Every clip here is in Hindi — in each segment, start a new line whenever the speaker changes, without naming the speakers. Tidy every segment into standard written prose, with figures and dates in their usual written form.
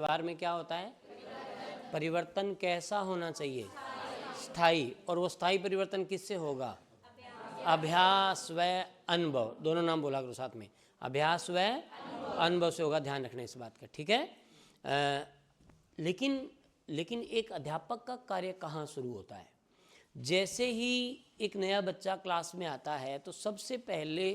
व्यवहार में क्या होता है? परिवर्तन कैसा होना चाहिए? स्थायी। और वो स्थायी परिवर्तन किससे होगा? अभ्यास व अनुभव, दोनों नाम बोला करो साथ में, अभ्यास व अनुभव से होगा। ध्यान रखना इस बात का, ठीक है। लेकिन एक अध्यापक का कार्य कहाँ शुरू होता है? जैसे ही एक नया बच्चा क्लास में आता है तो सबसे पहले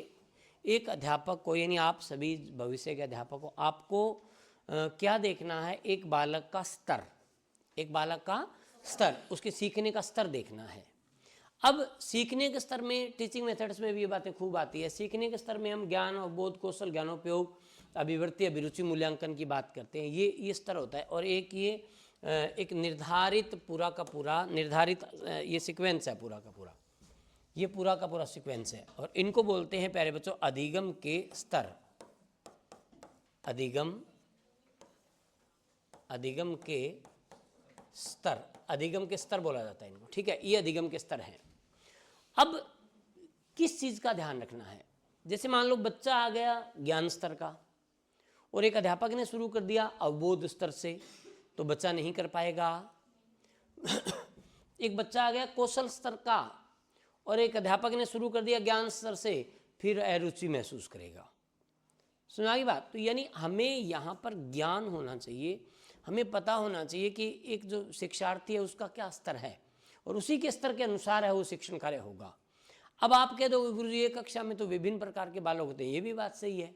एक अध्यापक को, यानी आप सभी भविष्य के अध्यापक को, आपको क्या देखना है? एक बालक का स्तर, एक बालक का स्तर, उसके सीखने का स्तर देखना है। अब सीखने के स्तर में टीचिंग मेथड्स में भी ये बातें खूब आती है। सीखने के स्तर में हम ज्ञान और बोध, कौशल, ज्ञानोपयोग, अभिवृत्ति, अभिरुचि, मूल्यांकन की बात करते हैं। ये स्तर होता है। और एक ये एक निर्धारित पूरा का पूरा निर्धारित ये सीक्वेंस है, पूरा का पूरा, ये पूरा का पूरा सीक्वेंस है। और इनको बोलते हैं प्यारे बच्चों अधिगम के स्तर। अधिगम के स्तर, अधिगम के स्तर बोला जाता है इनको, ठीक है। ये अधिगम के स्तर हैं। अब किस चीज़ का ध्यान रखना है? जैसे मान लो बच्चा आ गया ज्ञान स्तर का, और एक अध्यापक ने शुरू कर दिया अवबोध स्तर से, तो बच्चा नहीं कर पाएगा। एक बच्चा आ गया कौशल स्तर का, और एक अध्यापक ने शुरू कर दिया ज्ञान स्तर से, फिर अरुचि महसूस करेगा। सुना की बात? तो यानी हमें यहाँ पर ज्ञान होना चाहिए, हमें पता होना चाहिए कि एक जो शिक्षार्थी है उसका क्या स्तर है, और उसी के स्तर के अनुसार है वो शिक्षण कार्य होगा। अब आप कह दोगे गुरुजी एक कक्षा में तो विभिन्न प्रकार के बालक होते हैं, ये भी बात सही है।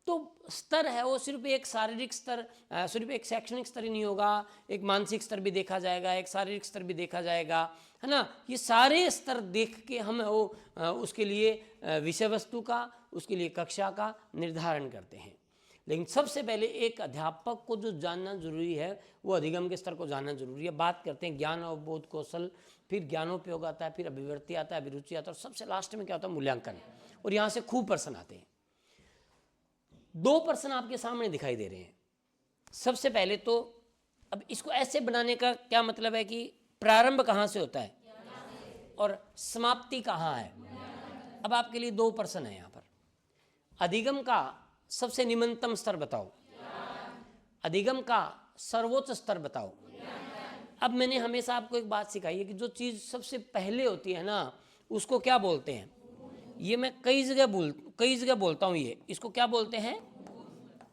तो स्तर है वो सिर्फ एक शारीरिक स्तर, सिर्फ एक शैक्षणिक स्तर ही नहीं होगा, एक मानसिक स्तर भी देखा जाएगा, एक शारीरिक स्तर भी देखा जाएगा, है ना। ये सारे स्तर देख के हम वो उसके लिए विषय वस्तु का, उसके लिए कक्षा का निर्धारण करते हैं। लेकिन सबसे पहले एक अध्यापक को जो जानना जरूरी है वो अधिगम के स्तर को जानना जरूरी है। बात करते हैं ज्ञान और बोध कौशल, फिर ज्ञानोपयोग आता है, फिर अभिवृत्ति आता है, अभिरुचि आता है, और सबसे लास्ट में क्या होता है? मूल्यांकन। और यहाँ से खूब प्रश्न आते हैं। 2 प्रश्न आपके सामने दिखाई दे रहे हैं। सबसे पहले तो अब इसको ऐसे बनाने का क्या मतलब है कि प्रारंभ कहाँ से होता है और समाप्ति कहाँ है। अब आपके लिए 2 प्रश्न है यहाँ पर। अधिगम का सबसे निम्नतम स्तर बताओ, अधिगम का सर्वोच्च स्तर बताओ। अब मैंने हमेशा आपको एक बात सिखाई है कि जो चीज़ सबसे पहले होती है ना उसको क्या बोलते हैं? ये मैं कई जगह बोलता हूँ, ये इसको क्या बोलते हैं?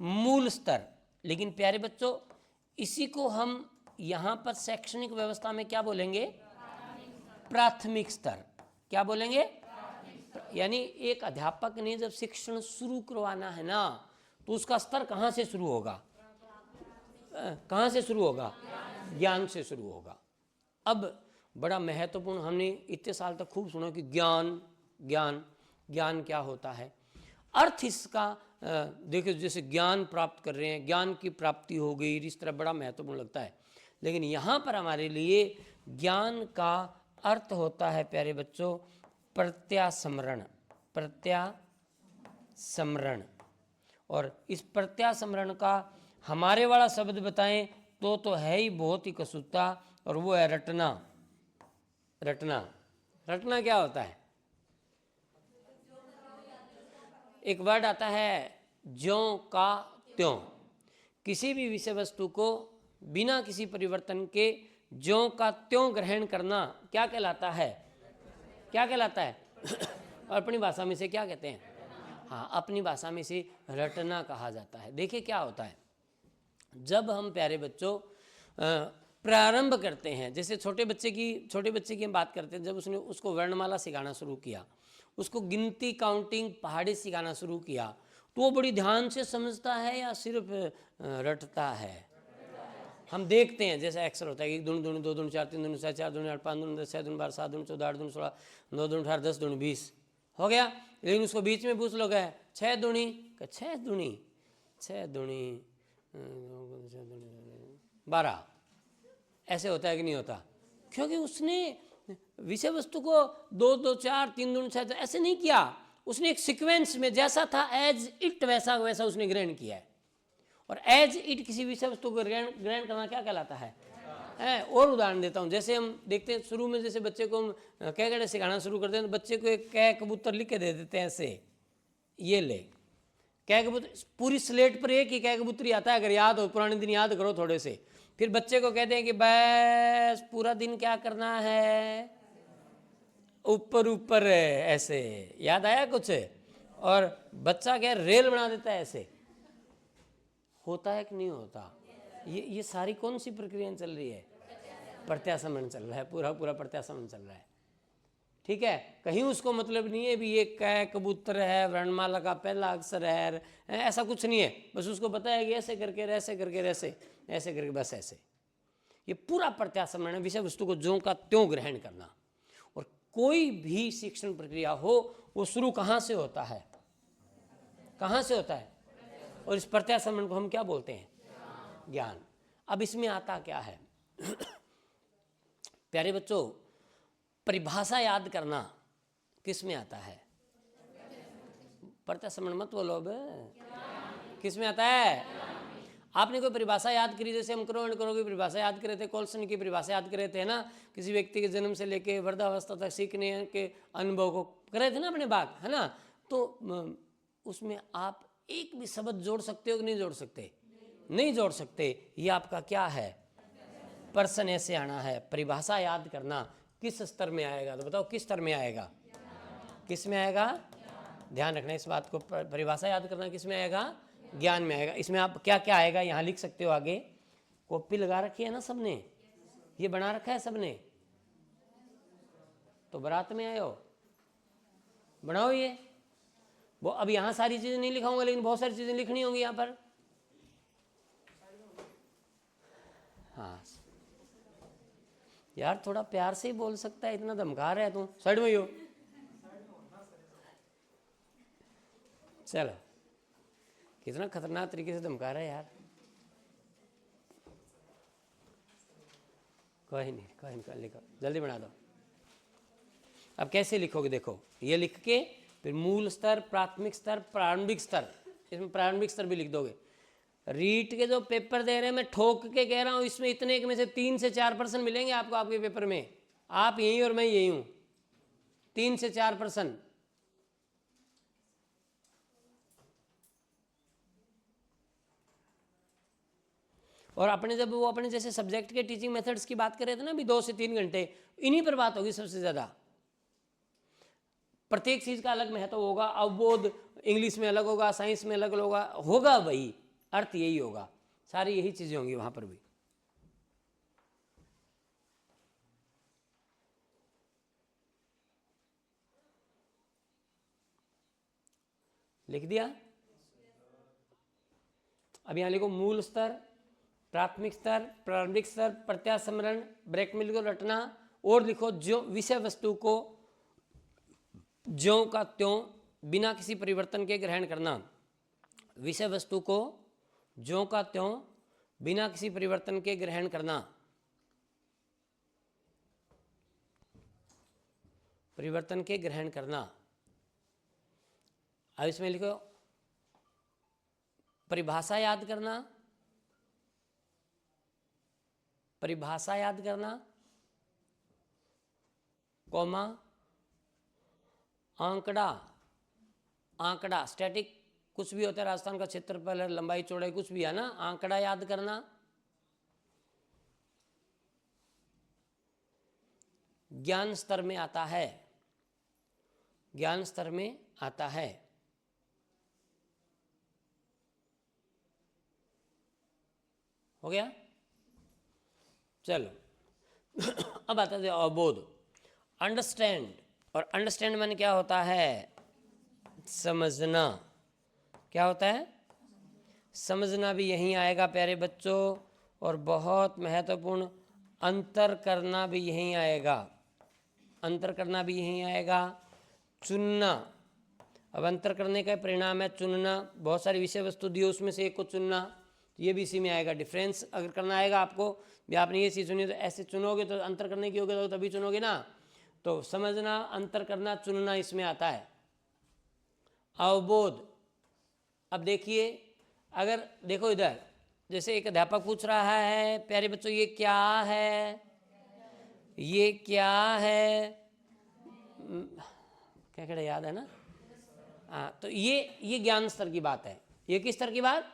मूल स्तर। लेकिन प्यारे बच्चों इसी को हम यहाँ पर शैक्षणिक व्यवस्था में क्या बोलेंगे? प्राथमिक स्तर। क्या बोलेंगे? यानी एक अध्यापक ने जब शिक्षण शुरू करवाना है ना तो उसका स्तर कहाँ से शुरू होगा? कहाँ से शुरू होगा? ज्ञान से शुरू होगा। अब बड़ा महत्वपूर्ण, हमने इतने साल तक खूब सुना कि ज्ञान ज्ञान ज्ञान क्या होता है। अर्थ इसका देखो, जैसे ज्ञान प्राप्त कर रहे हैं, ज्ञान की प्राप्ति हो गई, इस तरह बड़ा महत्वपूर्ण लगता है। लेकिन यहाँ पर हमारे लिए ज्ञान का अर्थ होता है प्यारे बच्चों प्रत्यास्मरण। प्रत्यास्मरण। और इस प्रत्यास्मरण का हमारे वाला शब्द बताएं तो है ही बहुत ही कसूता, और वो है रटना। रटना। रटना क्या होता है? एक वर्ड आता है ज्यों का त्यों। किसी भी विषय वस्तु को बिना किसी परिवर्तन के ज्यों का त्यों ग्रहण करना क्या कहलाता है? क्या कहलाता है? और अपनी भाषा में से क्या कहते हैं? हाँ, अपनी भाषा में से रटना कहा जाता है। देखिए क्या होता है, जब हम प्यारे बच्चों प्रारंभ करते हैं, जैसे छोटे बच्चे की हम बात करते हैं, जब उसको वर्णमाला सिखाना शुरू किया, उसको गिनती काउंटिंग पहाड़ी सिखाना शुरू किया, तो वो बड़ी ध्यान से समझता है या सिर्फ रटता है? हम देखते हैं जैसे अक्सर होता है कि 1 दूनी 2 दूनी 2 दूनी 4 3 दूनी 6 4 दूनी 8 5 दूनी 10 6 दूनी 12 7 दूनी 14 8 दूनी 16 9 दूनी 18 10 दूनी 20 हो गया। लेकिन उसको बीच में पूछ लोग है 6 दूनी 12, ऐसे होता है कि नहीं होता? क्योंकि उसने विषय वस्तु को 2 2 4 3 दूनी 6 ऐसे नहीं किया, उसने एक सीक्वेंस में जैसा था एज इट वैसा उसने ग्रहण किया है। और एज इट किसी विषय वस्तु को ग्रहण करना क्या कहलाता है? और उदाहरण देता हूँ, जैसे हम देखते हैं शुरू में जैसे बच्चे को हम कह गड़े सिखाना शुरू करते हैं तो बच्चे को एक कै कबूतर लिख के दे देते हैं ऐसे, ये ले कै कबूतर, पूरी स्लेट पर एक ही कै कबूतरी आता है, अगर याद हो पुराने दिन याद करो थोड़े से। फिर बच्चे को कहते हैं कि बस पूरा दिन क्या करना है, ऊपर ऊपर ऐसे, याद आया कुछ? और बच्चा क्या रेल बना देता है ऐसे, होता है कि नहीं होता? ये सारी कौन सी प्रक्रिया चल रही है? प्रत्यासमन चल रहा है, पूरा पूरा प्रत्यासमन चल रहा है। ठीक है, कहीं उसको मतलब नहीं है भी ये कै कबूतर है, वर्णमाला का पहला अक्षर है, ऐसा कुछ नहीं है। बस उसको पता है कि ऐसे करके ऐसे करके ऐसे करके बस ऐसे। ये पूरा प्रत्यासमन है, विषय वस्तु को ज्यों का त्यों ग्रहण करना। और कोई भी शिक्षण प्रक्रिया हो वो शुरू कहाँ से होता है? कहाँ से होता है? और इस प्रत्यासमन को हम क्या बोलते हैं? ज्ञान। अब इसमें आता क्या है? प्यारे बच्चों, परिभाषा याद करना किस में आता है? प्रत्यासमन मत बोलो अब, किस में आता है? आपने कोई परिभाषा याद करी, जैसे हम करो की परिभाषा याद करे थे, कॉल्सन की परिभाषा याद करे थे ना, किसी व्यक्ति के जन्म से लेके वृद्धावस्था तक सीखने के अनुभव को करे थे ना अपने बात, है ना? तो उसमें आप एक भी शब्द जोड़ सकते हो कि नहीं जोड़ सकते? नहीं जोड़ सकते। ये आपका क्या है? पर्सन ऐसे आना है। परिभाषा याद करना किस स्तर में आएगा? तो बताओ किस स्तर में आएगा? किस में आएगा? ध्यान रखना इस बात को, परिभाषा याद करना किस में आएगा? ज्ञान में आएगा। इसमें आप क्या क्या आएगा यहाँ लिख सकते हो आगे। कॉपी लगा रखी है ना सबने, ये बना रखा है सबने, तो बारात में आए हो बनाओ ये। वो अब यहाँ सारी चीजें नहीं लिखाऊंगा, लेकिन बहुत सारी चीजें लिखनी होंगी यहाँ पर। हाँ यार, थोड़ा प्यार से ही बोल सकता है, इतना धमका रहा है तू, साइड में ही हो। चलो, कितना खतरनाक तरीके से धमका रहा है यार। कोई नहीं, लिखो, जल्दी बना दो। अब कैसे लिखोगे? देखो, ये लिख के फिर मूल स्तर, प्राथमिक स्तर, प्रारंभिक स्तर, इसमें प्रारंभिक स्तर भी लिख दोगे। रीट के जो पेपर दे रहे हैं, मैं ठोक के कह रहा हूँ, इसमें इतने में से 3 से 4% मिलेंगे आपको आपके पेपर में। आप यहीं और मैं यही हूँ, 3 से 4%। और अपने जब वो अपने जैसे सब्जेक्ट के टीचिंग मेथड्स की बात कर रहे थे ना अभी, 2 से 3 घंटे इन्हीं पर बात होगी सबसे ज़्यादा। प्रत्येक चीज़ का अलग महत्व होगा। अवबोध इंग्लिश में अलग होगा, साइंस में अलग होगा भाई, अर्थ यही होगा, सारी यही चीज़ें होंगी वहाँ पर भी। लिख दिया? अब यहाँ लिखो मूल स्तर, प्राथमिक स्तर, प्रारंभिक स्तर, प्रत्यासमरण, ब्रेक में लिखो रटना, और लिखो जो विषय वस्तु को ज्यों का त्यों बिना किसी परिवर्तन के ग्रहण करना। विषय वस्तु को ज्यों का त्यों बिना किसी परिवर्तन के ग्रहण करना। परिवर्तन के ग्रहण करना। अब इसमें लिखो परिभाषा याद करना, परिभाषा याद करना, कॉमा आंकड़ा, आंकड़ा स्टैटिक कुछ भी होता है, राजस्थान का क्षेत्रफल है, लंबाई चौड़ाई कुछ भी है ना, आंकड़ा याद करना। ज्ञान स्तर में आता है, ज्ञान स्तर में आता है। हो गया? चलो अब आता है अवबोध, अंडरस्टैंड। और अंडरस्टैंड माने क्या होता है? समझना। क्या होता है? समझना भी यहीं आएगा प्यारे बच्चों, और बहुत महत्वपूर्ण अंतर करना भी यहीं आएगा, अंतर करना भी यहीं आएगा। चुनना, अब अंतर करने का परिणाम है चुनना। बहुत सारी विषय वस्तु दी उसमें से एक को चुनना, ये भी इसी में आएगा। डिफरेंस अगर करना आएगा आपको भी, आपने ये चीज़ चुनी तो ऐसे चुनोगे तो अंतर करने की होगी तो तभी चुनोगे ना। तो समझना, अंतर करना, चुनना इसमें आता है। अवबोध, अब देखिए, अगर देखो इधर, जैसे एक अध्यापक पूछ रहा है प्यारे बच्चों ये क्या है, ये क्या है, क्या याद है ना? हाँ, तो ये ज्ञान स्तर की बात है। ये किस स्तर की बात?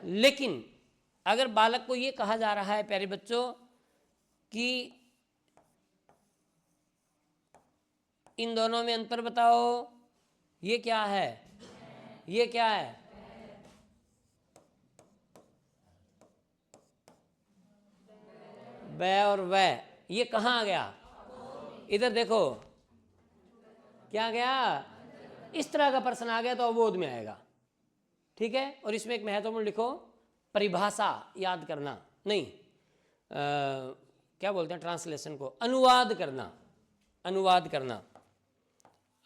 लेकिन अगर बालक को ये कहा जा रहा है प्यारे बच्चों कि इन दोनों में अंतर बताओ, ये क्या है, ये क्या है, वह और वह, ये कहाँ आ गया? इधर देखो क्या गया? इस तरह का प्रश्न आ गया तो अवबोध में आएगा, ठीक है। और इसमें एक महत्वपूर्ण लिखो, परिभाषा याद करना, नहीं क्या बोलते हैं ट्रांसलेशन को, अनुवाद करना, अनुवाद करना,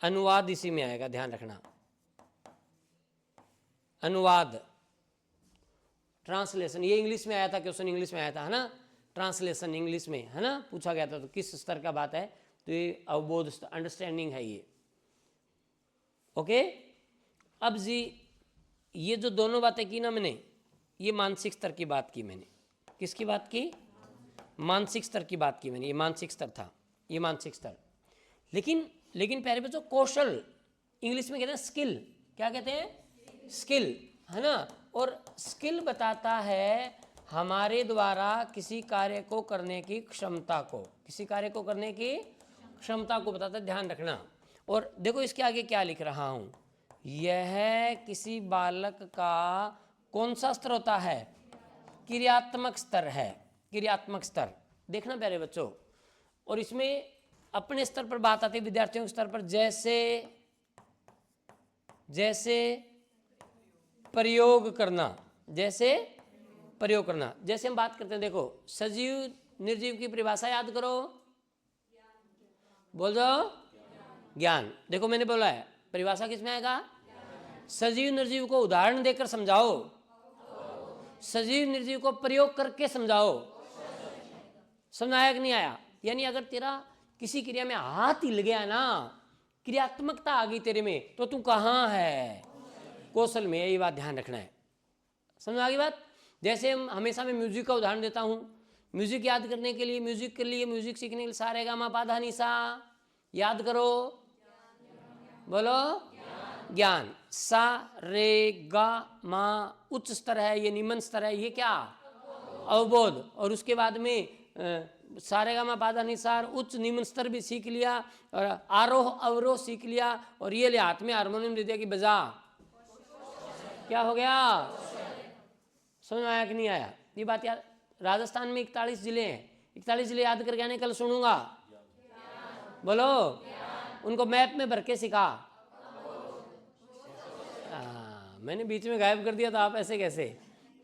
अनुवाद इसी में आएगा, ध्यान रखना। अनुवाद, ट्रांसलेशन, ये इंग्लिश में आया था, क्वेश्चन इंग्लिश में आया था, है ना। ट्रांसलेशन इंग्लिश में, है ना, पूछा गया था, तो किस स्तर का बात है, तो ये अवबोध, अंडरस्टैंडिंग है ये, ओके। अब जी ये जो दोनों बातें की ना मैंने, ये मानसिक स्तर की बात की मैंने। किसकी बात की? मानसिक स्तर की बात की मैंने, ये मानसिक स्तर था, ये मानसिक स्तर। लेकिन प्यारे बच्चों, कौशल इंग्लिश में कहते हैं स्किल, क्या कहते हैं? स्किल, है ना। और स्किल बताता है हमारे द्वारा किसी कार्य को करने की क्षमता को, किसी कार्य को करने की क्षमता को बताता है, ध्यान रखना। और देखो इसके आगे क्या लिख रहा हूँ, यह किसी बालक का कौन सा स्तर होता है? क्रियात्मक स्तर है, क्रियात्मक स्तर, देखना प्यारे बच्चों। और इसमें अपने स्तर पर बात आती है, विद्यार्थियों के स्तर पर, जैसे जैसे प्रयोग करना, जैसे प्रयोग करना। जैसे हम बात करते हैं, देखो सजीव निर्जीव की परिभाषा याद करो, बोल दो, ज्ञान। देखो मैंने बोला है परिभाषा किसमें आएगा? सजीव निर्जीव को उदाहरण देकर समझाओ, सजीव निर्जीव को प्रयोग करके समझाओ। समझ आया कि नहीं आया? यानी अगर तेरा किसी क्रिया में हाथ हिल गया ना, क्रियात्मकता आ गई तेरे में, तो तू कहाँ है? कौशल में, यही बात ध्यान रखना है। समझ आ गई बात? जैसे हम हमेशा मैं म्यूजिक का उदाहरण देता हूँ, म्यूजिक याद करने के लिए, म्यूजिक के लिए, म्यूजिक सीखने के लिए सा रे गा मा पा धा नि सा याद करो, बोलो ज्ञान। सा रे गा मा उच्च स्तर है, ये निम्न स्तर है, ये क्या? अवबोध। और उसके बाद में सारे गा मा पा धा नि सा उच्च निम्न स्तर भी सीख लिया, और आरोह अवरोह सीख लिया, और ये ले हाथ में हारमोनियम दे दिया कि बजा, क्या हो गया? समझ में आया कि नहीं आया? ये बात याद। राजस्थान में 41 जिले हैं, 41 जिले याद करके आने, कल सुनूंगा, बोलो उनको मैप में भर के सिखा। मैंने बीच में गायब कर दिया, तो आप ऐसे कैसे?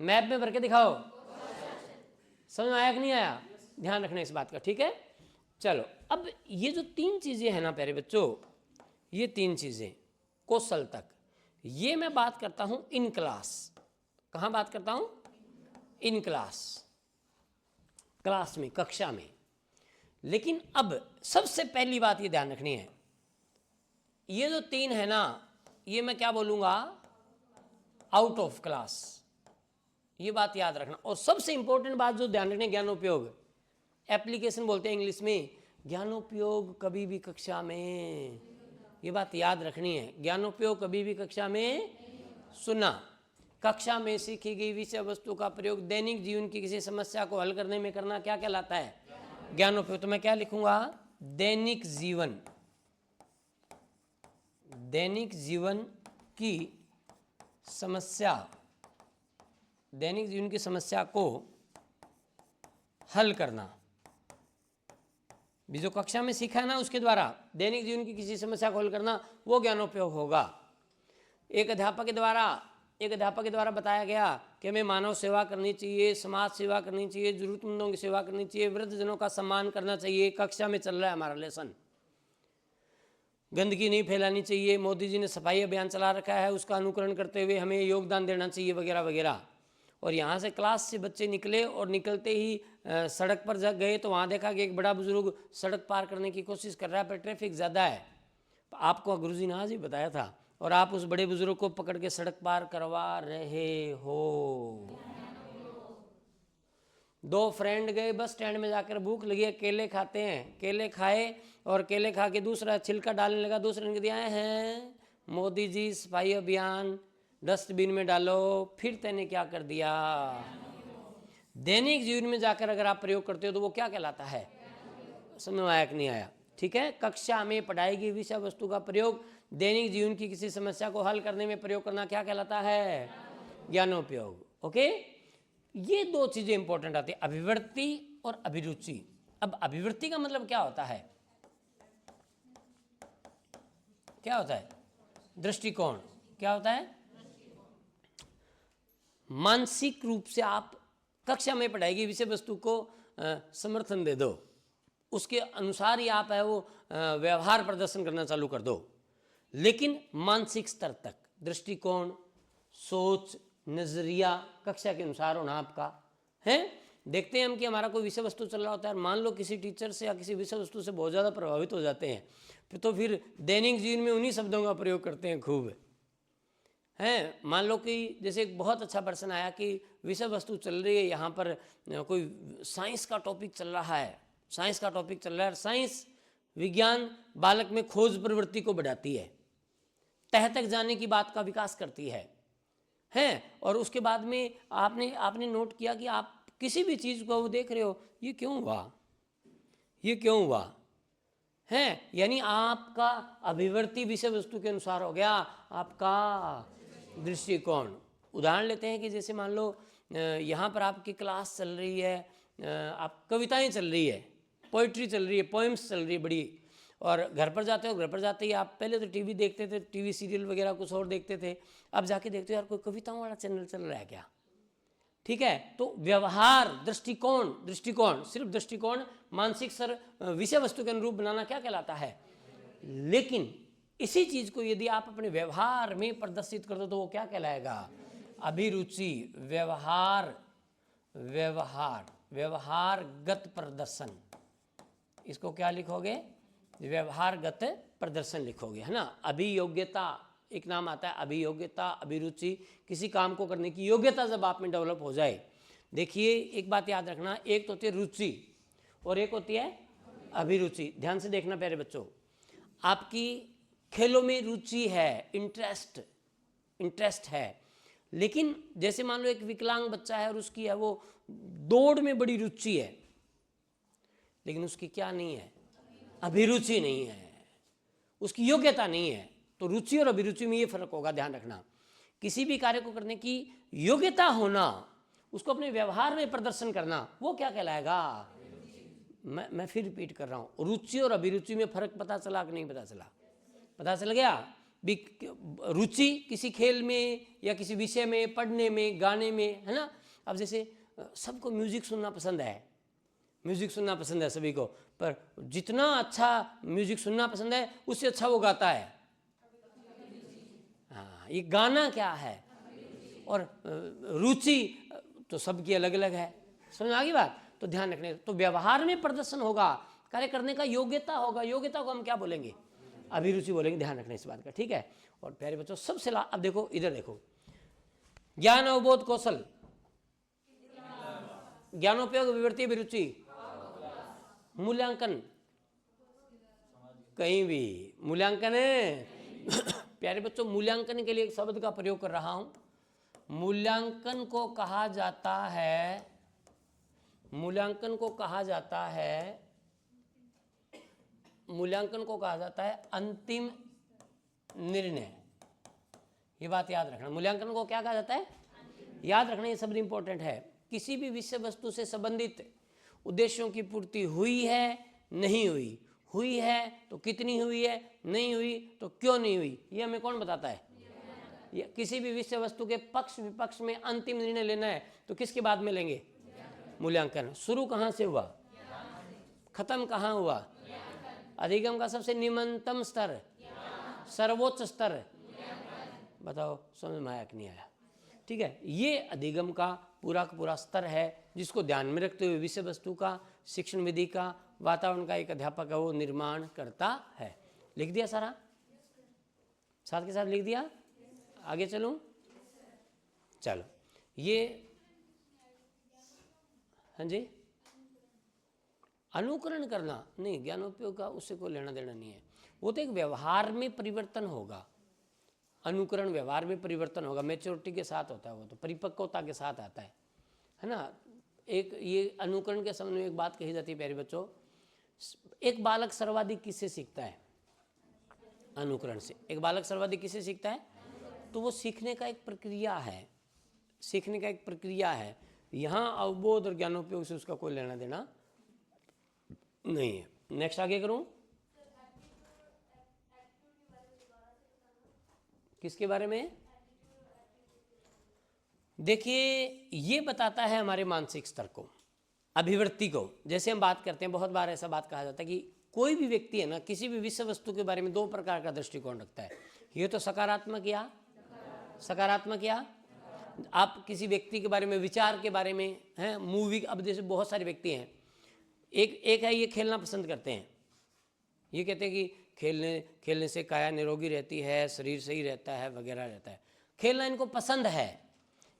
मैप में भर के दिखाओ। समझ में आया कि नहीं आया? ध्यान रखना इस बात का, ठीक है। चलो, अब ये जो 3 चीजें हैं ना प्यारे बच्चों, ये 3 चीजें कौशल तक, ये मैं बात करता हूं इन क्लास। कहां बात करता हूं? इन क्लास, क्लास में, कक्षा में। लेकिन अब सबसे पहली बात ये ध्यान रखनी है, ये जो 3 है ना, ये मैं क्या बोलूंगा? आउट ऑफ क्लास, ये बात याद रखना। और सबसे इंपॉर्टेंट बात जो ध्यान रखने, ज्ञानोपयोग, एप्लीकेशन बोलते हैं इंग्लिश में, ज्ञानोपयोग कभी भी कक्षा में, ये बात याद रखनी है, ज्ञानोपयोग कभी भी कक्षा में सुना। कक्षा में सीखी गई विषय वस्तु का प्रयोग दैनिक जीवन की किसी समस्या को हल करने में करना क्या कहलाता है? ज्ञानोपयोग। तो मैं क्या लिखूंगा? दैनिक जीवन, दैनिक जीवन की समस्या, दैनिक जीवन की समस्या को हल करना, भी जो कक्षा में सीखा है ना उसके द्वारा दैनिक जीवन की किसी समस्या को हल करना, वो ज्ञानोपयोग होगा। एक अध्यापक के द्वारा बताया गया कि हमें मानव सेवा करनी चाहिए, समाज सेवा करनी चाहिए, जरूरतमंदों की सेवा करनी चाहिए, वृद्धजनों का सम्मान करना चाहिए। कक्षा में चल रहा है हमारा लेसन। गंदगी नहीं फैलानी चाहिए, मोदी जी ने सफाई अभियान चला रखा है, उसका अनुकरण करते हुए हमें योगदान देना चाहिए, वगैरह वगैरह। और यहाँ से क्लास से बच्चे निकले, और निकलते ही सड़क पर गए तो वहाँ देखा कि एक बड़ा बुजुर्ग सड़क पार करने की कोशिश कर रहा है, पर ट्रैफिक ज़्यादा है। आपको गुरुजी ने आज ही बताया था, और आप उस बड़े बुजुर्ग को पकड़ के सड़क पार करवा रहे हो। 2 फ्रेंड गए बस स्टैंड में जाकर, भूख लगी है, केले खाते हैं, केले खाए, और केले खा के दूसरा छिलका डालने लगा, दूसरे ने दिया है मोदी जी सफाई अभियान डस्टबिन में डालो, फिर तैने क्या कर दिया। दैनिक जीवन में जाकर अगर आप प्रयोग करते हो तो वो क्या कहलाता है, समझ में आया कि नहीं आया। ठीक है, कक्षा में पढ़ाई की विषय वस्तु का प्रयोग दैनिक जीवन की किसी समस्या को हल करने में प्रयोग करना क्या कहलाता है, ज्ञानोपयोग। ओके, ये दो चीजें इंपॉर्टेंट आती है, अभिवृत्ति और अभिरुचि। अब अभिवृत्ति का मतलब क्या होता है, क्या होता है, दृष्टिकोण। क्या होता है, मानसिक रूप से आप कक्षा में पढ़ाई की विषय वस्तु को समर्थन दे दो, उसके अनुसार ही आप है वो व्यवहार प्रदर्शन करना चालू कर दो, लेकिन मानसिक स्तर तक दृष्टिकोण, सोच, नजरिया कक्षा के अनुसार होना आपका है। देखते हैं हम कि हमारा कोई विषय वस्तु चल रहा होता है, मान लो किसी टीचर से या किसी विषय वस्तु से बहुत ज़्यादा प्रभावित हो जाते हैं, फिर दैनिक जीवन में उन्हीं शब्दों का प्रयोग करते हैं खूब हैं। मान लो कि जैसे एक बहुत अच्छा पर्सन आया कि विषय वस्तु चल रही है, यहाँ पर कोई साइंस का टॉपिक चल रहा है, साइंस का टॉपिक चल रहा है, साइंस विज्ञान बालक में खोज प्रवृत्ति को बढ़ाती है, तह तक जाने की बात का विकास करती है और उसके बाद में आपने नोट किया कि आप किसी भी चीज़ को वो देख रहे हो, ये क्यों हुआ, ये क्यों हुआ है, यानी आपका अभिवृत्ति विषय वस्तु के अनुसार हो गया, आपका दृष्टिकोण। उदाहरण लेते हैं कि जैसे मान लो यहाँ पर आपकी क्लास चल रही है, आप कविताएं चल रही है, पोइट्री चल रही है, पोएम्स चल रही है बड़ी, और घर पर जाते हो, घर पर जाते ही आप पहले तो टीवी देखते थे, टीवी सीरियल वगैरह कुछ और देखते थे, अब जाके देखते हो यार कोई कविताओं वाला चैनल चल रहा है क्या। ठीक है, तो व्यवहार, दृष्टिकोण सिर्फ दृष्टिकोण, मानसिक स्तर विषय वस्तु के अनुरूप बनाना क्या कहलाता है। लेकिन इसी चीज को यदि आप अपने व्यवहार में प्रदर्शित कर दो तो वो क्या कहलाएगा, अभिरुचि। व्यवहारगत प्रदर्शन, इसको क्या लिखोगे, व्यवहारगत प्रदर्शन लिखोगे, है ना। अभियोग्यता एक नाम आता है, अभियोग्यता, अभिरुचि, किसी काम को करने की योग्यता जब आप में डेवलप हो जाए। देखिए एक बात याद रखना, एक तो होती है रुचि और एक होती है अभिरुचि। ध्यान से देखना प्यारे बच्चों, आपकी खेलों में रुचि है, इंटरेस्ट है, लेकिन जैसे मान लो एक विकलांग बच्चा है और उसकी है वो दौड़ में बड़ी रुचि है, लेकिन उसकी क्या नहीं है, अभिरुचि नहीं है, उसकी योग्यता नहीं है। तो रुचि और अभिरुचि में ये फर्क होगा, ध्यान रखना। किसी भी कार्य को करने की योग्यता होना, उसको अपने व्यवहार में प्रदर्शन करना, वो क्या कहलाएगा। मैं फिर रिपीट कर रहा हूं, रुचि और अभिरुचि में फर्क पता चला कि नहीं पता चला, पता चल गया। रुचि किसी खेल में या किसी विषय में, पढ़ने में, गाने में, है ना। अब जैसे सबको म्यूजिक सुनना पसंद है, म्यूजिक सुनना पसंद है सभी को, पर जितना अच्छा म्यूजिक सुनना पसंद है उससे अच्छा वो गाता है। हाँ, ये गाना क्या है, और रुचि तो सबकी अलग अलग है, समझ आ गई बात। तो ध्यान रखने, तो व्यवहार में प्रदर्शन होगा, कार्य करने का योग्यता होगा, योग्यता को हम क्या बोलेंगे, अभिरुचि बोलेंगे। ध्यान रखना इस बात का, ठीक है। और प्यारे बच्चों सबसे अब देखो इधर देखो, ज्ञान अवबोध कौशल, ज्ञानोपयोग, विवृत्ति, अभिरुचि, मूल्यांकन, कहीं भी मूल्यांकन है। प्यारे बच्चों मूल्यांकन के लिए एक शब्द का प्रयोग कर रहा हूं, मूल्यांकन को कहा जाता है, मूल्यांकन को कहा जाता है, मूल्यांकन को कहा जाता है अंतिम निर्णय। ये बात याद रखना, मूल्यांकन को क्या कहा जाता है, याद रखना, ये शब्द इंपॉर्टेंट है। किसी भी विषय वस्तु से संबंधित उद्देश्यों की पूर्ति हुई है, नहीं हुई, हुई है तो कितनी हुई है, नहीं हुई तो क्यों नहीं हुई, ये हमें कौन बताता है। किसी भी विषय वस्तु के पक्ष विपक्ष में अंतिम निर्णय लेना है तो किसके बाद में लेंगे, मूल्यांकन। शुरू कहाँ से हुआ, खत्म कहाँ हुआ, अधिगम का सबसे निम्नतम स्तर, सर्वोच्च स्तर, बताओ समझ में आया कि नहीं आया। ठीक है, ये अधिगम का पूरा स्तर है जिसको ध्यान में रखते हुए विषय वस्तु का, शिक्षण विधि का, वातावरण का एक अध्यापक है वो निर्माण करता है। लिख दिया सारा, साथ के साथ लिख दिया, आगे चलूं, चलो ये, हाँ जी, अनुकरण करना नहीं, ज्ञानोपयोग का उससे कोई लेना देना नहीं है, वो तो एक व्यवहार में परिवर्तन होगा। अनुकरण व्यवहार में परिवर्तन होगा, मैच्योरिटी के साथ होता है, वो तो परिपक्वता के साथ आता है ना। एक ये अनुकरण के संबंध में एक बात कही जाती है प्यारे बच्चों, एक बालक सर्वाधिक किससे सीखता है? अनुकरण से। एक बालक सर्वाधिक किससे सीखता है? तो वो सीखने का एक प्रक्रिया है, सीखने का एक प्रक्रिया है। यहाँ अवबोध और ज्ञानोपयोग से उसका कोई लेना देना नहीं है। नेक्स्ट आगे करूं, किसके बारे में? देखिए ये बताता है हमारे मानसिक स्तर को, अभिवृत्ति को। जैसे हम बात करते हैं, बहुत बार ऐसा बात कहा जाता है कि कोई भी व्यक्ति है ना, किसी भी विषय वस्तु के बारे में दो प्रकार का दृष्टिकोण रखता है, ये तो सकारात्मक या सकारात्मक या आप किसी व्यक्ति के बारे में, विचार के बारे में हैं, मूवी, अब जैसे बहुत सारे व्यक्ति हैं, एक है ये खेलना पसंद करते हैं, ये कहते हैं कि खेलने से काया निरोगी रहती है, शरीर सही रहता है वगैरह रहता है, खेलना इनको पसंद है,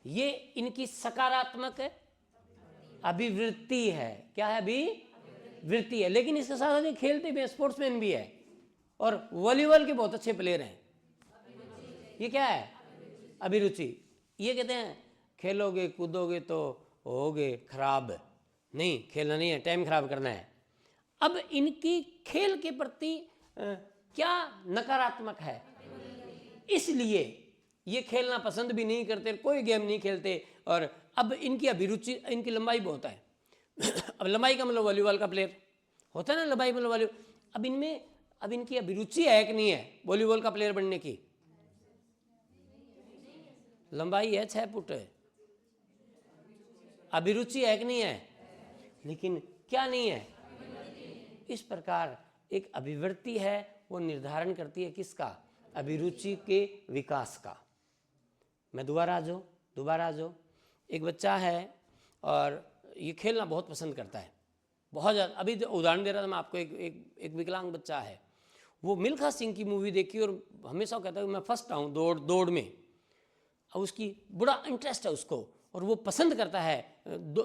ये इनकी सकारात्मक अभिवृत्ति है। क्या है? अभिवृत्ति है। लेकिन इसके साथ साथ खेलते भी, स्पोर्ट्समैन भी है और वॉलीबॉल के बहुत अच्छे प्लेयर हैं, ये क्या है? अभिरुचि। ये कहते हैं खेलोगे कूदोगे तो होगे खराब, नहीं खेलना नहीं है, टाइम खराब करना है। अब इनकी खेल के प्रति क्या नकारात्मक है, इसलिए ये खेलना पसंद भी नहीं करते, कोई गेम नहीं खेलते। और अब इनकी अभिरुचि, इनकी लंबाई बहुत है अब लंबाई का मतलब वॉलीबॉल का प्लेयर होता है ना, लंबाई मतलब वॉलीबॉल। अब इनमें, अब इनकी अभिरुचि है कि नहीं है वॉलीबॉल का प्लेयर बनने की? लंबाई है 6 फुट, अभिरुचि है कि नहीं है? लेकिन क्या नहीं है? इस प्रकार एक अभिवृत्ति है, वो निर्धारण करती है किसका? अभिरुचि के विकास का। मैं दोबारा आ जाओ। एक बच्चा है और ये खेलना बहुत पसंद करता है, बहुत ज़्यादा। अभी उदाहरण दे रहा था मैं आपको, एक विकलांग बच्चा है, वो मिल्खा सिंह की मूवी देखी और हमेशा कहता है मैं फर्स्ट आऊँ दौड़ में। अब उसकी बड़ा इंटरेस्ट है उसको, और वो पसंद करता है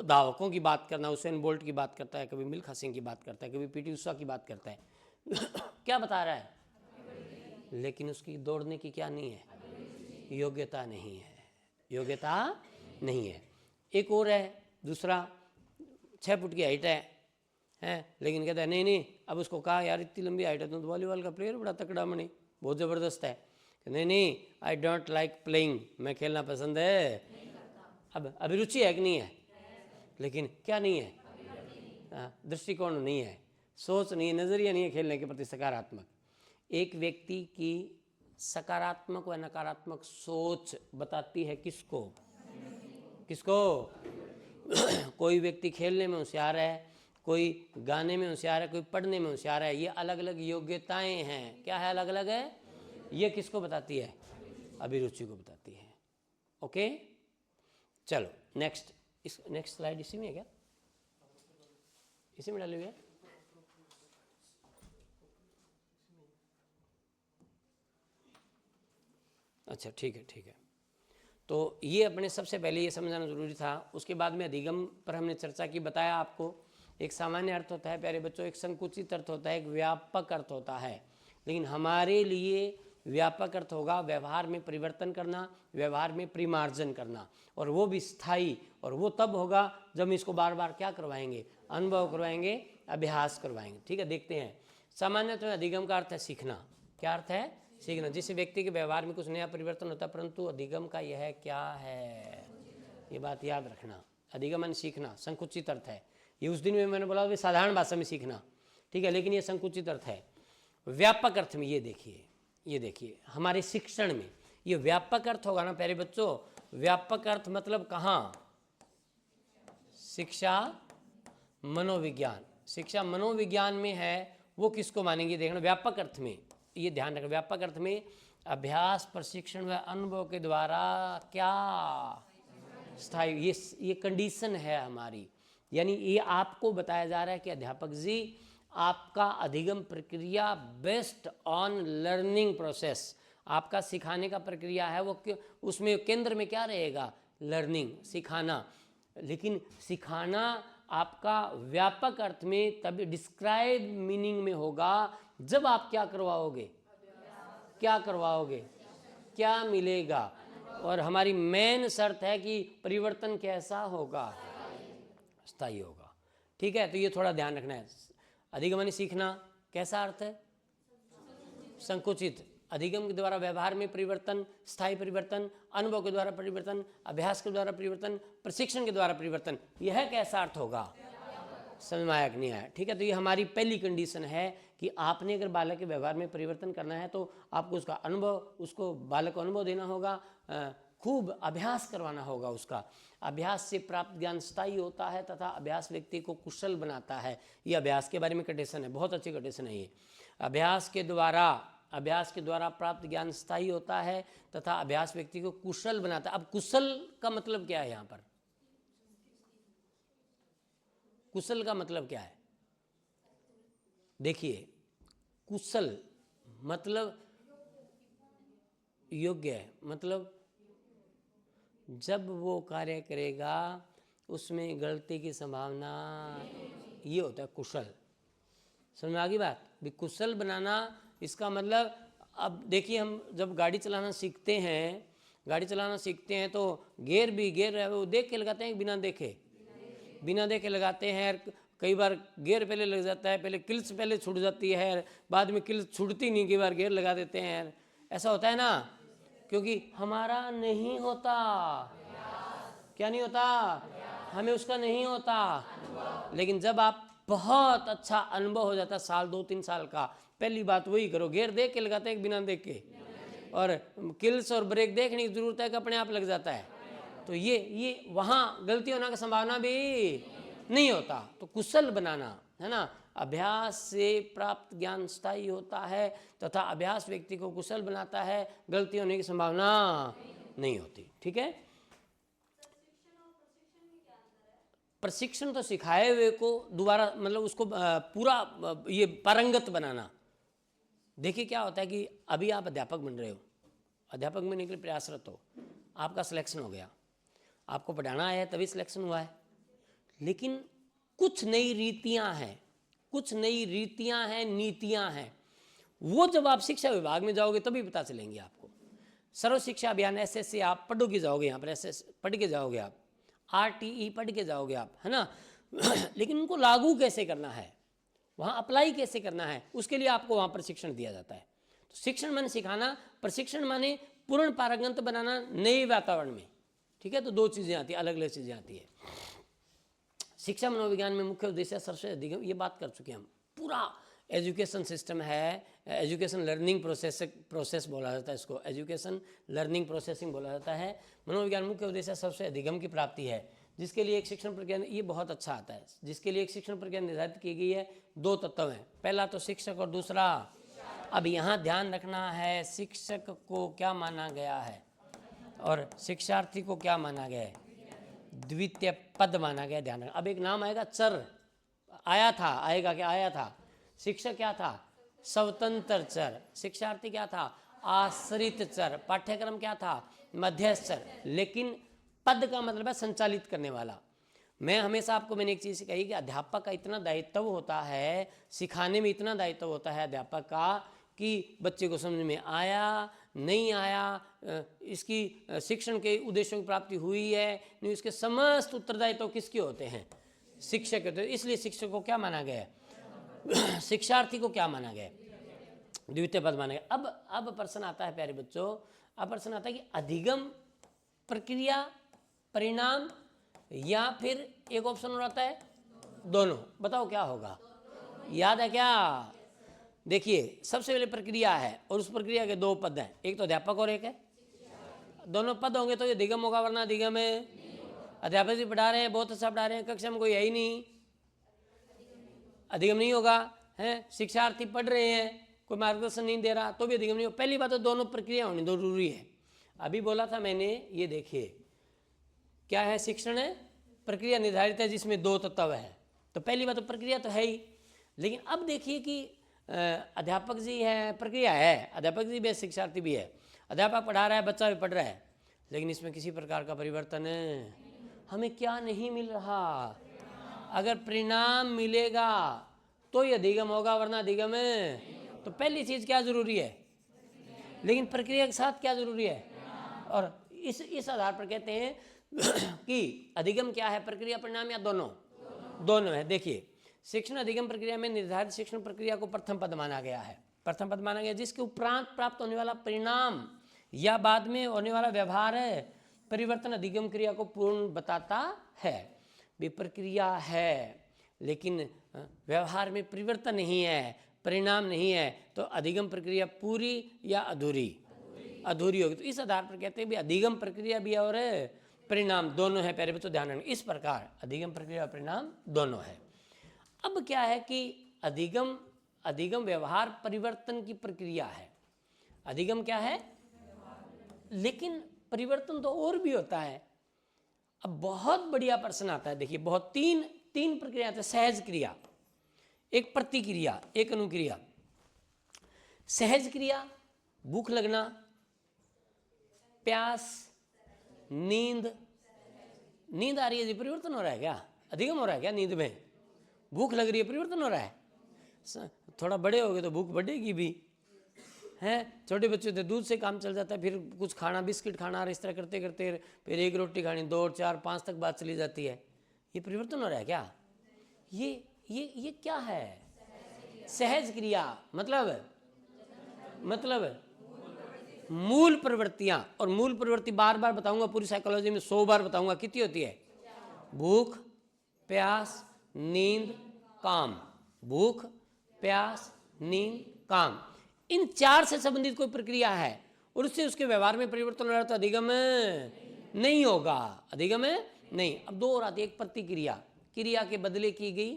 धावकों की बात करना, उसेन बोल्ट की बात करता है, कभी मिल्खा सिंह की बात करता है, कभी पीटी उषा की बात करता है क्या बता रहा है? लेकिन उसकी दौड़ने की क्या नहीं है? योग्यता नहीं है, योग्यता नहीं है। एक और है, दूसरा 6 फुट की हाइट है, लेकिन कहता है नहीं, अब उसको कहा यार इतनी लंबी हाइट है तो वॉलीबॉल का प्लेयर बड़ा तकड़ा मणि, बहुत ज़बरदस्त है। नहीं, आई डोंट लाइक प्लेइंग, मैं खेलना पसंद है। अब अभिरुचि है कि नहीं है? लेकिन क्या नहीं है? दृष्टिकोण नहीं है, सोच नहीं है, नज़रिया नहीं है खेलने के प्रति सकारात्मक। एक व्यक्ति की सकारात्मक व नकारात्मक सोच बताती है किसको? कोई व्यक्ति खेलने में होशियार है, कोई गाने में होशियार है, कोई पढ़ने में होशियार है। ये अलग अलग योग्यताएं हैं। क्या है? अलग अलग है। ये किसको बताती है? अभिरुचि को बताती है। ओके, चलो नेक्स्ट स्लाइड इसी में है क्या? इसी में डाली हुई है? अच्छा ठीक है। तो ये अपने सबसे पहले ये समझना जरूरी था। उसके बाद में अधिगम पर हमने चर्चा की, बताया आपको एक सामान्य अर्थ होता है प्यारे बच्चों, एक संकुचित अर्थ होता है, एक व्यापक अर्थ होता है। लेकिन हमारे लिए व्यापक अर्थ होगा व्यवहार में परिवर्तन करना, व्यवहार में परिमार्जन करना, और वो भी स्थायी। और वो तब होगा जब हम इसको बार बार क्या करवाएंगे? अनुभव करवाएंगे, अभ्यास करवाएंगे। ठीक है, देखते हैं। सामान्यतः अधिगम का अर्थ है सीखना। क्या अर्थ है? सीखना। जिस व्यक्ति के व्यवहार में कुछ नया परिवर्तन होता है, परंतु अधिगम का यह क्या है, ये बात याद रखना। अधिगम यानी सीखना, संकुचित अर्थ है। ये उस दिन में मैंने बोला कि साधारण भाषा में सीखना, ठीक है, लेकिन ये संकुचित अर्थ है। व्यापक अर्थ में ये देखिए हमारे शिक्षण में ये व्यापक अर्थ होगा ना प्यारे बच्चों। व्यापक अर्थ मतलब कहाँ? शिक्षा मनोविज्ञान। शिक्षा मनोविज्ञान में है, वो किसको मानेंगे? देखना, व्यापक अर्थ में ये ध्यान रखना। व्यापक अर्थ में अभ्यास, प्रशिक्षण व अनुभव के द्वारा क्या? स्थायी। ये कंडीशन है हमारी। यानी ये आपको बताया जा रहा है कि अध्यापक जी आपका अधिगम प्रक्रिया बेस्ड ऑन लर्निंग प्रोसेस, आपका सिखाने का प्रक्रिया है वो उसमें केंद्र में क्या रहेगा? लर्निंग, सिखाना। लेकिन सिखाना आपका व्यापक अर्थ में तभी डिस्क्राइब मीनिंग में होगा जब आप क्या करवाओगे? क्या करवाओगे? क्या मिलेगा, और हमारी मेन शर्त है कि परिवर्तन कैसा होगा, स्थायी होगा। ठीक है, तो ये थोड़ा ध्यान रखना है। अधिगमन सीखना कैसा अर्थ है, संकुचित। अधिगम के द्वारा व्यवहार में परिवर्तन, स्थायी परिवर्तन, अनुभव के द्वारा परिवर्तन, अभ्यास के द्वारा परिवर्तन, प्रशिक्षण के द्वारा परिवर्तन, यह कैसा अर्थ होगा, समझ में आया कि नहीं आया। ठीक है, तो ये हमारी पहली कंडीशन है कि आपने अगर बालक के व्यवहार में परिवर्तन करना है तो आपको उसका अनुभव, उसको बालक को अनुभव देना होगा, खूब अभ्यास करवाना होगा। उसका अभ्यास से प्राप्त ज्ञान स्थायी होता है तथा अभ्यास व्यक्ति को कुशल बनाता है। ये अभ्यास के बारे में कंडीशन है, बहुत अच्छी कंडीशन है ये। अभ्यास के द्वारा प्राप्त ज्ञान स्थायी होता है तथा अभ्यास व्यक्ति को कुशल बनाता है। अब कुशल का मतलब क्या है यहाँ पर, कुशल का मतलब क्या है, देखिए कुशल मतलब योग्य है, मतलब जब वो कार्य करेगा उसमें गलती की संभावना, ये होता है कुशल। समझ में आ गई बात। भी कुशल बनाना इसका मतलब, अब देखिए हम जब गाड़ी चलाना सीखते हैं तो गियर है वो देख के लगाते हैं, बिना देखे लगाते हैं। कई बार गियर पहले लग जाता है, पहले किल्स पहले छूट जाती है, बाद में किल्स छूटती नहीं, कई बार गियर लगा देते हैं। ऐसा होता है ना, क्योंकि हमारा नहीं होता, क्या नहीं होता, हमें उसका नहीं होता। लेकिन जब आप बहुत अच्छा अनुभव हो जाता है, साल 2-3 साल का, पहली बात वही करो, गियर देख के लगाते हैं बिना देख के, और किल्स और ब्रेक देखने की जरूरत है कि अपने आप लग जाता है। तो ये वहाँ गलती होने की संभावना भी नहीं होता। तो कुशल बनाना है ना, अभ्यास से प्राप्त ज्ञान स्थायी होता है तथा अभ्यास व्यक्ति को कुशल बनाता है, गलती होने की संभावना नहीं होती। ठीक है, प्रशिक्षण तो सिखाए हुए को दोबारा मतलब उसको पूरा ये पारंगत बनाना। देखिए क्या होता है कि अभी आप अध्यापक बन रहे हो, अध्यापक बनने के लिए प्रयासरत हो, आपका सिलेक्शन हो गया, आपको पढ़ाना है तभी सिलेक्शन हुआ है, लेकिन कुछ नई रीतियां हैं, नीतियां हैं, वो जब आप शिक्षा विभाग में जाओगे तभी पता चलेंगे आपको। सर्व शिक्षा अभियान एसएससी आप पढ़ के जाओगे, यहाँ पर एसएस पढ़ के जाओगे, आप आरटीई पढ़ के जाओगे आप, है ना लेकिन उनको लागू कैसे करना है, वहाँ अप्लाई कैसे करना है, उसके लिए आपको वहाँ प्रशिक्षण दिया जाता है। तो शिक्षण माने सिखाना, प्रशिक्षण माने पूर्ण पारंगत बनाना नए वातावरण में। ठीक है, तो दो चीज़ें आती है, अलग अलग चीज़ें आती है। शिक्षा मनोविज्ञान में मुख्य उद्देश्य सबसे अधिक, ये बात कर चुके हैं हम। पूरा एजुकेशन सिस्टम है, एजुकेशन लर्निंग प्रोसेस बोला जाता है इसको, एजुकेशन लर्निंग प्रोसेसिंग बोला जाता है। मनोविज्ञान मुख्य उद्देश्य सबसे अधिगम की प्राप्ति है, जिसके लिए एक शिक्षण प्रक्रिया, ये बहुत अच्छा आता है, जिसके लिए एक शिक्षण प्रक्रिया निर्धारित की गई है। 2 तत्व हैं, पहला तो शिक्षक और दूसरा। अब यहाँ ध्यान रखना है, शिक्षक को क्या माना गया है और शिक्षार्थी को क्या माना गया है, द्वितीय पद माना गया, ध्यान रखना। अब एक नाम आएगा चर, आया था, आएगा क्या, आया था। शिक्षक क्या था, स्वतंत्र चर, शिक्षार्थी क्या था, आश्रित चर, पाठ्यक्रम क्या था, मध्यस्थ चर। लेकिन पद का मतलब है संचालित करने वाला। मैंने एक चीज़ कही कि अध्यापक का इतना दायित्व होता है, सिखाने में इतना दायित्व होता है अध्यापक का, कि बच्चे को समझ में आया नहीं आया, इसकी शिक्षण के उद्देश्यों की प्राप्ति हुई है नहीं, उसके समस्त उत्तरदायित्व किसके होते हैं, शिक्षक होते हैं। इसलिए शिक्षक को क्या माना गया है, शिक्षार्थी को क्या माना गया है, द्वितीय पद माना गया। अब प्रश्न आता है प्यारे बच्चों, अब प्रश्न आता है कि अधिगम प्रक्रिया परिणाम या फिर एक ऑप्शन और आता है दोनों, बताओ क्या होगा, याद है क्या। देखिए सबसे पहले प्रक्रिया है और उस प्रक्रिया के 2 पद हैं, एक तो अध्यापक और एक है, दोनों पद होंगे तो ये अधिगम होगा, वरना अधिगम है। अध्यापक जी पढ़ा रहे हैं, बहुत अच्छा पढ़ा रहे हैं, कक्षा में कोई है ही नहीं, अधिगम नहीं होगा। है शिक्षार्थी पढ़ रहे हैं, कोई मार्गदर्शन नहीं दे रहा, तो भी अधिगम नहीं होगा। पहली बात तो दोनों प्रक्रिया होनी जरूरी है। अभी बोला था मैंने, ये देखिए क्या है, शिक्षण है प्रक्रिया निर्धारित है जिसमें 2 तत्व है, तो पहली बात तो प्रक्रिया तो है ही। लेकिन अब देखिए कि अध्यापक जी है, प्रक्रिया है, अध्यापक जी भी है, शिक्षार्थी भी है, अध्यापक पढ़ा रहा है, बच्चा भी पढ़ रहा है, लेकिन इसमें किसी प्रकार का परिवर्तन हमें क्या नहीं मिल रहा। अगर परिणाम मिलेगा तो ये अधिगम होगा, वरना अधिगम है। तो पहली चीज क्या जरूरी है, लेकिन प्रक्रिया के साथ क्या जरूरी है, और इस आधार पर कहते हैं कि अधिगम क्या है, प्रक्रिया परिणाम या दोनों, दोनों है। देखिए शिक्षण अधिगम प्रक्रिया में निर्धारित शिक्षण प्रक्रिया को प्रथम पद माना गया है, प्रथम पद माना गया, जिसके उपरांत प्राप्त होने वाला परिणाम या बाद में होने वाला व्यवहार है परिवर्तन अधिगम क्रिया को पूर्ण बताता है। भी प्रक्रिया है लेकिन व्यवहार में परिवर्तन नहीं है, परिणाम नहीं है, तो अधिगम प्रक्रिया पूरी या अधूरी, अधूरी होगी। तो इस आधार पर कहते हैं भी अधिगम प्रक्रिया भी और परिणाम दोनों है। पहले भी तो ध्यान रखना, इस प्रकार अधिगम प्रक्रिया और परिणाम दोनों है। अब क्या है कि अधिगम व्यवहार परिवर्तन की प्रक्रिया है। अधिगम क्या है, लेकिन परिवर्तन तो और भी होता है। अब बहुत बढ़िया प्रश्न आता है, देखिए बहुत तीन प्रक्रिया है। सहज क्रिया, एक प्रतिक्रिया, एक अनुक्रिया। सहज क्रिया भूख लगना, प्यास, नींद आ रही है जी, परिवर्तन हो रहा है क्या, अधिगम हो रहा है क्या नींद में, भूख लग रही है परिवर्तन हो रहा है। थोड़ा बड़े हो गए तो भूख बढ़ेगी भी है। छोटे बच्चे थे दूध से काम चल जाता है, फिर कुछ खाना, बिस्किट खाना, और इस तरह करते करते फिर एक रोटी खानी, 2 4 5 तक बात चली जाती है। ये परिवर्तन हो रहा है क्या, ये क्या है, सहज क्रिया। मतलब मूल प्रवृत्तियां, और मूल प्रवृत्ति बार बार बताऊंगा, पूरी साइकोलॉजी में 100 बार बताऊंगा, कितनी होती है, भूख, प्यास, नींद, काम। भूख, प्यास, नींद, काम, इन 4 से संबंधित कोई प्रक्रिया है और उससे उसके व्यवहार में परिवर्तन हो रहा है तो अधिगम नहीं होगा, अधिगम नहीं। अब 2 और आती है, एक प्रतिक्रिया, क्रिया के बदले की गई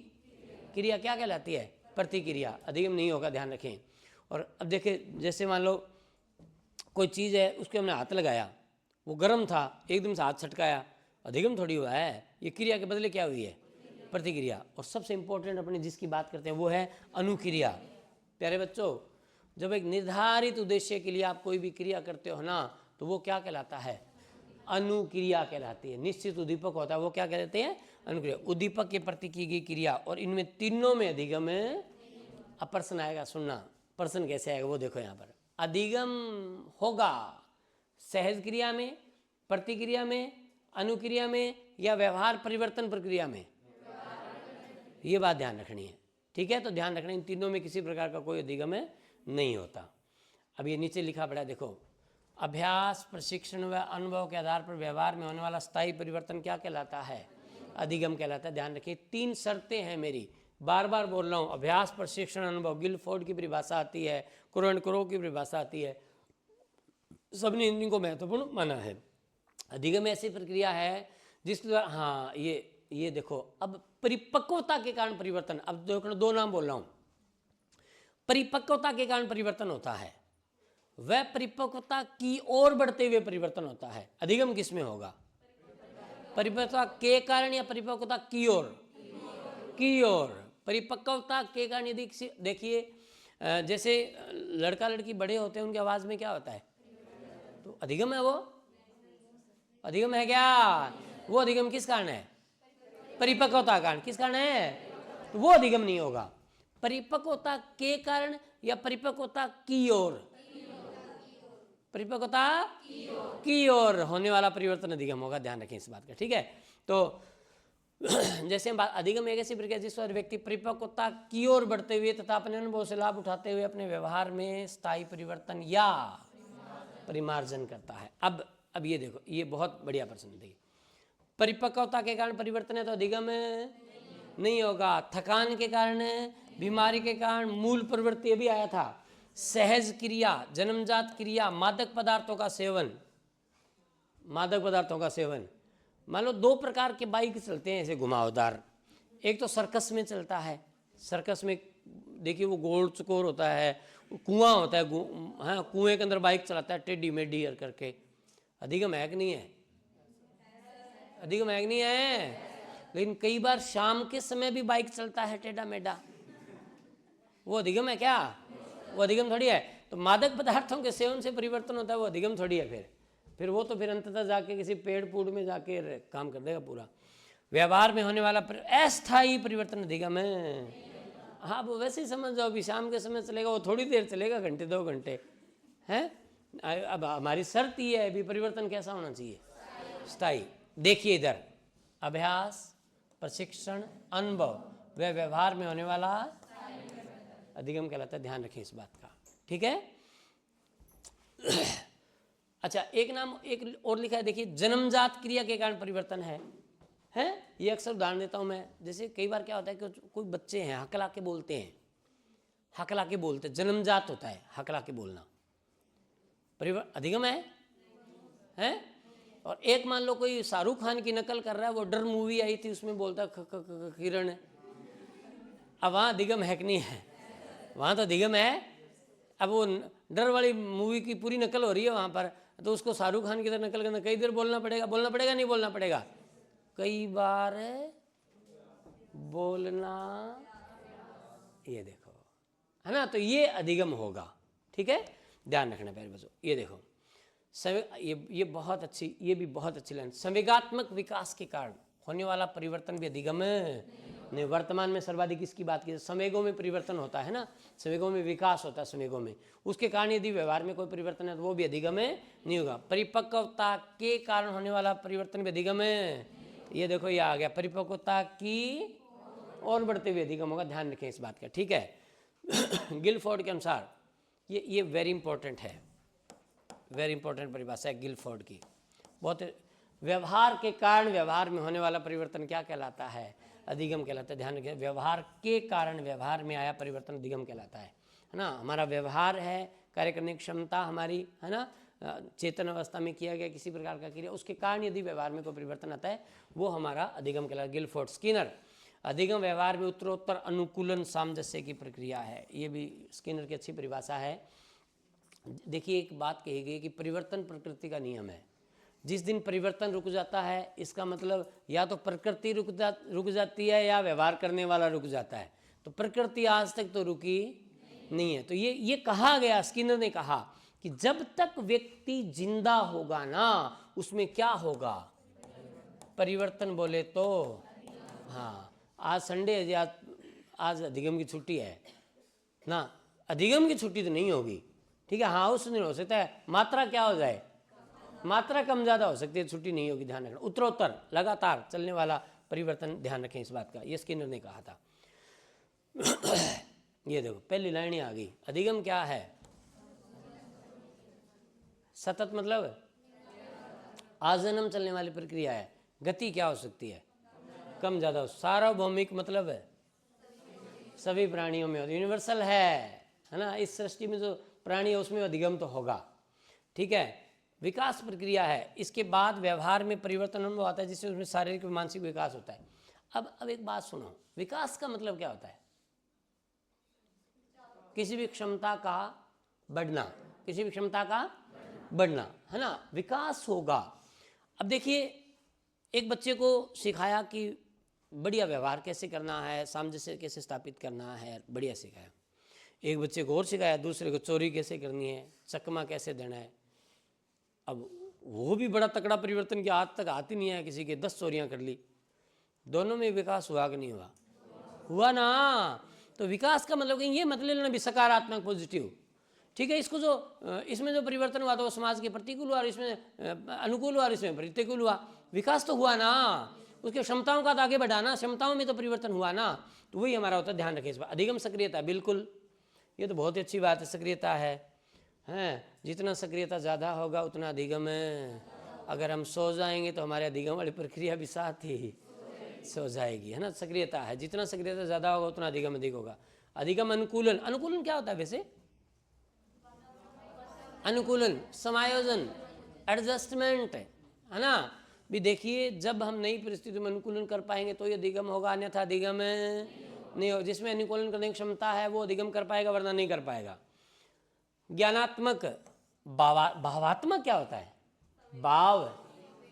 क्रिया क्या कहलाती है, प्रतिक्रिया, अधिगम नहीं होगा, ध्यान रखें। और अब देखिए जैसे मान लो कोई चीज़ है, उसके हमने हाथ लगाया, वो गर्म था, एकदम से हाथ छटकाया, अधिगम थोड़ी हुआ है, ये क्रिया के बदले क्या हुई है, प्रतिक्रिया। और सबसे इंपॉर्टेंट अपने जिसकी बात करते हैं वो है अनुक्रिया। प्यारे बच्चों, जब एक निर्धारित उद्देश्य के लिए आप कोई भी क्रिया करते हो ना, तो वो क्या कहलाता है, अनुक्रिया कहलाती है। निश्चित उद्दीपक होता है, वो क्या कहते हैं, अनुक्रिया। उद्दीपक के प्रति की गई क्रिया, और इनमें तीनों में अधिगम है। अब प्रश्न आएगा, सुनना प्रश्न कैसे आएगा वो देखो। यहाँ पर अधिगम होगा सहज क्रिया में, प्रतिक्रिया में, अनुक्रिया में, या व्यवहार परिवर्तन प्रक्रिया में, ये बात ध्यान रखनी है, ठीक है। तो ध्यान रखना, इन तीनों में किसी प्रकार का कोई अधिगम नहीं होता। अब ये नीचे लिखा पड़ा देखो, अभ्यास, प्रशिक्षण व अनुभव के आधार पर व्यवहार में होने वाला स्थायी परिवर्तन क्या कहलाता है, अधिगम कहलाता है। ध्यान रखिए 3 शर्तें हैं मेरी, बार बार बोल रहा हूँ। अभ्यास, प्रशिक्षण, अनुभव, गिलफोर्ड की परिभाषा आती है, क्रो की परिभाषा आती है, सबने इनको महत्वपूर्ण माना है। अधिगम ऐसी प्रक्रिया है जिसके द्वारा, हाँ ये देखो, अब परिपक्वता के कारण परिवर्तन, अब देखो 2 नाम बोल रहा हूँ। परिपक्वता के कारण परिवर्तन होता है, वह परिपक्वता की ओर बढ़ते हुए परिवर्तन होता है। अधिगम किस में होगा, परिपक्वता के कारण या परिपक्वता की ओर, की ओर। परिपक्वता के कारण यदि देखिए जैसे लड़का लड़की बड़े होते हैं, उनकी आवाज में क्या होता है, तो अधिगम है, वो अधिगम है क्या, वो अधिगम किस कारण है, परिपक्वता कारण। किस कारण है, तो वो अधिगम नहीं होगा। परिपक्वता के कारण या परिपक्वता की ओर, परिपक्वता की ओर होने वाला परिवर्तन अधिगम होगा, ध्यान रखें इस बात का, ठीक है। तो जैसे हम अधिगम एक ऐसी प्रक्रिया जिस पर व्यक्ति परिपक्वता की ओर बढ़ते हुए तथा अपने अनुभव से लाभ उठाते हुए अपने व्यवहार में स्थायी परिवर्तन या परिमार्जन करता है। अब ये देखो, ये बहुत बढ़िया प्रश्न है। देखिए परिपक्वता के कारण परिवर्तन है तो अधिगम नहीं होगा। थकान के कारण, बीमारी के कारण, मूल प्रवृत्ति अभी आया था, सहज क्रिया, जन्मजात क्रिया, मादक पदार्थों का सेवन, मादक पदार्थों का सेवन। मान लो 2 प्रकार के बाइक चलते हैं ऐसे घुमावदार, एक तो सर्कस में चलता है, सर्कस में देखिए वो गोल चकोर होता है, कुआं होता है, हाँ कुएं के अंदर बाइक चलाता है टेढ़ी मेढ़ी करके। अधिगम है कि नहीं है, अधिगम है कि नहीं है। लेकिन कई बार शाम के समय भी बाइक चलता है टेढ़ा मेढ़ा, वो अधिगम है क्या, वो अधिगम थोड़ी है। तो मादक पदार्थों के सेवन से परिवर्तन होता है, वो अधिगम थोड़ी है। फिर वो तो फिर अंततः जाके किसी पेड़ पूड़ में जाके काम कर देगा पूरा। व्यवहार में होने वाला अस्थायी परिवर्तन अधिगम है। हाँ वो वैसे ही समझ जाओ, भी शाम के समय चलेगा, वो थोड़ी देर चलेगा, घंटे 2 घंटे है, अब हमारी शर्त ये है, अभी परिवर्तन कैसा होना चाहिए? स्थायी। देखिए इधर, अभ्यास, प्रशिक्षण, अनुभव व व्यवहार में होने वाला अधिगम कहलाता है। ध्यान रखें इस बात का, ठीक है। अच्छा, एक नाम एक और लिखा है, देखिए, जन्मजात क्रिया के कारण परिवर्तन है। ये अक्सर उदाहरण देता हूं मैं। जैसे कई बार क्या होता है कि कोई बच्चे हैं हकला के बोलते हैं, हकला के बोलते, जन्मजात होता है हकला के बोलना, परिवर्तन अधिगम है। और एक मान लो कोई शाहरुख खान की नकल कर रहा है, वो डर मूवी आई थी उसमें बोलता किरण है, अब वहाँ अधिगम है कि नहीं है? वहाँ तो अधिगम है। अब वो डर वाली मूवी की पूरी नकल हो रही है वहाँ पर, तो उसको शाहरुख खान की तरह नकल करना, कई देर बोलना पड़ेगा नहीं बोलना पड़ेगा? कई बार बोलना, ये देखो, है ना। तो ये अधिगम होगा, ठीक है, ध्यान रखना प्यारे बच्चों। ये देखो, ये बहुत अच्छी, ये भी बहुत अच्छी लाइन, संवेगात्मक विकास के कारण होने वाला परिवर्तन भी अधिगम नहीं। वर्तमान में सर्वाधिक इसकी बात की, संवेगों में परिवर्तन होता है ना, संवेगों में विकास होता है, संवेगों में, उसके कारण यदि व्यवहार में कोई परिवर्तन है तो वो भी अधिगम नहीं होगा। परिपक्वता के कारण होने वाला परिवर्तन भी अधिगम है। ये देखो, ये आ गया, परिपक्वता की और बढ़ते हुए अधिगम होगा। ध्यान रखें इस बात का, ठीक है। गिलफोर्ड के अनुसार ये वेरी इंपॉर्टेंट है, वेरी इंपॉर्टेंट परिभाषा है गिलफोर्ड की, बहुत। व्यवहार के कारण व्यवहार में होने वाला परिवर्तन क्या कहलाता है? अधिगम कहलाता है। ध्यान रखें, व्यवहार के कारण व्यवहार में आया परिवर्तन अधिगम कहलाता है ना। हमारा व्यवहार है, कार्य करने की क्षमता हमारी, है ना, चेतन अवस्था में किया गया किसी प्रकार का क्रिया, उसके कारण यदि व्यवहार में कोई परिवर्तन आता है वो हमारा अधिगम कहलाता है। गिलफोर्ड, स्किनर, अधिगम व्यवहार में उत्तरोत्तर अनुकूलन सामंजस्य की प्रक्रिया है। ये भी स्किनर की अच्छी परिभाषा है। देखिए, एक बात कही गई कि परिवर्तन प्रकृति का नियम है। जिस दिन परिवर्तन रुक जाता है, इसका मतलब या तो प्रकृति रुक जाती है या व्यवहार करने वाला रुक जाता है। तो प्रकृति आज तक तो रुकी नहीं है। तो ये कहा गया, स्किनर ने कहा कि जब तक व्यक्ति जिंदा होगा ना, उसमें क्या होगा? परिवर्तन। बोले तो हाँ, आज संडे है, आज अधिगम की छुट्टी है ना, अधिगम की छुट्टी तो नहीं होगी, ठीक है। हाँ, उस दिन हो सकता है मात्रा क्या हो जाए, मात्रा कम ज़्यादा हो सकती है, छुट्टी नहीं होगी। ध्यान रखना, उत्तरोत्तर लगातार चलने वाला परिवर्तन, ध्यान रखें इस बात का, ये स्किनर ने कहा था। ये देखो, पहली लाइन आ गई, अधिगम क्या है? सतत मतलब आजन्म चलने वाली प्रक्रिया है। गति क्या हो सकती है? कम ज़्यादा हो। सार्वभौमिक मतलब है सभी प्राणियों में, यूनिवर्सल है ना। इस सृष्टि में जो प्राणी है उसमें अधिगम तो होगा, ठीक है। विकास प्रक्रिया है, इसके बाद व्यवहार में परिवर्तन अनुभव आता है, जिससे उसमें शारीरिक और मानसिक विकास होता है। अब एक बात सुनो, विकास का मतलब क्या होता है? किसी भी क्षमता का बढ़ना, किसी भी क्षमता का बढ़ना, है ना, विकास होगा। अब देखिए, एक बच्चे को सिखाया कि बढ़िया व्यवहार कैसे करना है, सामंजस्य कैसे स्थापित करना है, बढ़िया सिखाया। एक बच्चे को और सिखाया, दूसरे को चोरी कैसे करनी है, चकमा कैसे देना है। अब वो भी बड़ा तकड़ा परिवर्तन किया, आज तक आती नहीं है किसी के, 10 चोरियां कर ली। दोनों में विकास हुआ कि नहीं हुआ? हुआ ना। तो विकास का मतलब ये मतलब लेना भी सकारात्मक, पॉजिटिव, ठीक है। इसको जो इसमें जो परिवर्तन हुआ तो समाज के प्रतिकूल हुआ, और इसमें अनुकूल हुआ और इसमें प्रतिकूल हुआ। विकास तो हुआ ना, उसके क्षमताओं का तो आगे बढ़ाना, क्षमताओं में तो परिवर्तन हुआ ना। तो वही हमारा होता है। ध्यान रखें इस बात। अधिगम सक्रियता, बिल्कुल, ये तो बहुत ही अच्छी बात है, सक्रियता है। जितना सक्रियता ज़्यादा होगा उतना अधिगम है। अगर हम सो जाएंगे तो हमारे अधिगम वाली प्रक्रिया भी साथ ही सो जाएगी, है ना। सक्रियता है, जितना सक्रियता ज़्यादा होगा उतना अधिगम अधिक होगा। अधिगम अनुकूलन, अनुकूलन क्या होता है वैसे? अनुकूलन, समायोजन, एडजस्टमेंट, है ना। भी देखिए, जब हम नई परिस्थिति में अनुकूलन कर पाएंगे तो ये अधिगम होगा, अन्यथा अधिगम नहीं हो। जिसमें अनुकूलन करने की क्षमता है वो अधिगम कर पाएगा, वरना नहीं कर पाएगा। ज्ञानात्मक, भावात्मक क्या होता है? भाव,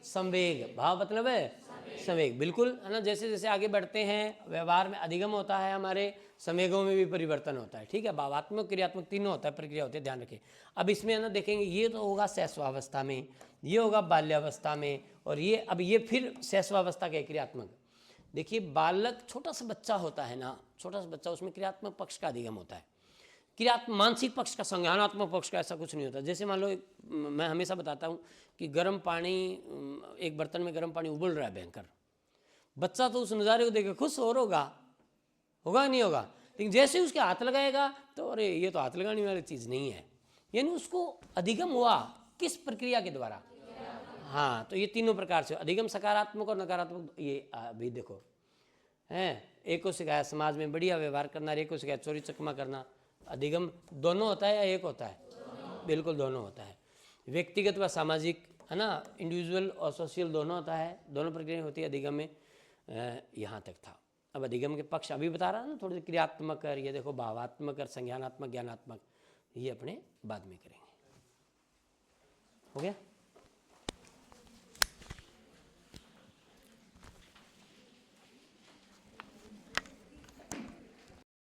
संवेग, भाव मतलब है संवेग, बिल्कुल, है ना। जैसे जैसे आगे बढ़ते हैं व्यवहार में अधिगम होता है, हमारे संवेगों में भी परिवर्तन होता है, ठीक है। भावात्मक, क्रियात्मक तीनों होता है, प्रक्रिया होती है, ध्यान रखें। अब इसमें है ना, देखेंगे ये तो होगा शैशवावस्था में, ये होगा बाल्यावस्था में, और ये फिर शैशवावस्था के क्रियात्मक। देखिए, बालक छोटा सा बच्चा होता है ना, छोटा सा बच्चा, उसमें क्रियात्मक पक्ष का अधिगम होता है। क्रियात्मक मानसिक पक्ष का, संज्ञानात्मक पक्ष का ऐसा कुछ नहीं होता। जैसे मान लो मैं हमेशा बताता हूँ कि गर्म पानी, एक बर्तन में गर्म पानी उबल रहा है भयंकर, बच्चा तो उस नज़ारे को देख खुश हो होगा नहीं होगा, लेकिन जैसे उसके हाथ लगाएगा तो अरे ये तो हाथ लगाने वाली चीज़ नहीं है, यानी उसको अधिगम हुआ किस प्रक्रिया के द्वारा। हाँ, तो ये तीनों प्रकार से अधिगम, सकारात्मक और नकारात्मक। ये अभी देखो हैं, एक को सिखाया समाज में बढ़िया व्यवहार करना, एक को सिखाया चोरी चकमा करना। अधिगम दोनों होता है या एक होता है? बिल्कुल दोनों होता है, व्यक्तिगत व सामाजिक, है ना, इंडिविजुअल और सोशल दोनों होता है, दोनों प्रक्रिया होती है अधिगम में। यहाँ तक था। अब अधिगम के पक्ष अभी बता रहा ना, थोड़ी क्रियात्मक कर, ये देखो भावात्मक कर, संज्ञानात्मक, ज्ञानात्मक, ये अपने बाद में करेंगे। हो गया।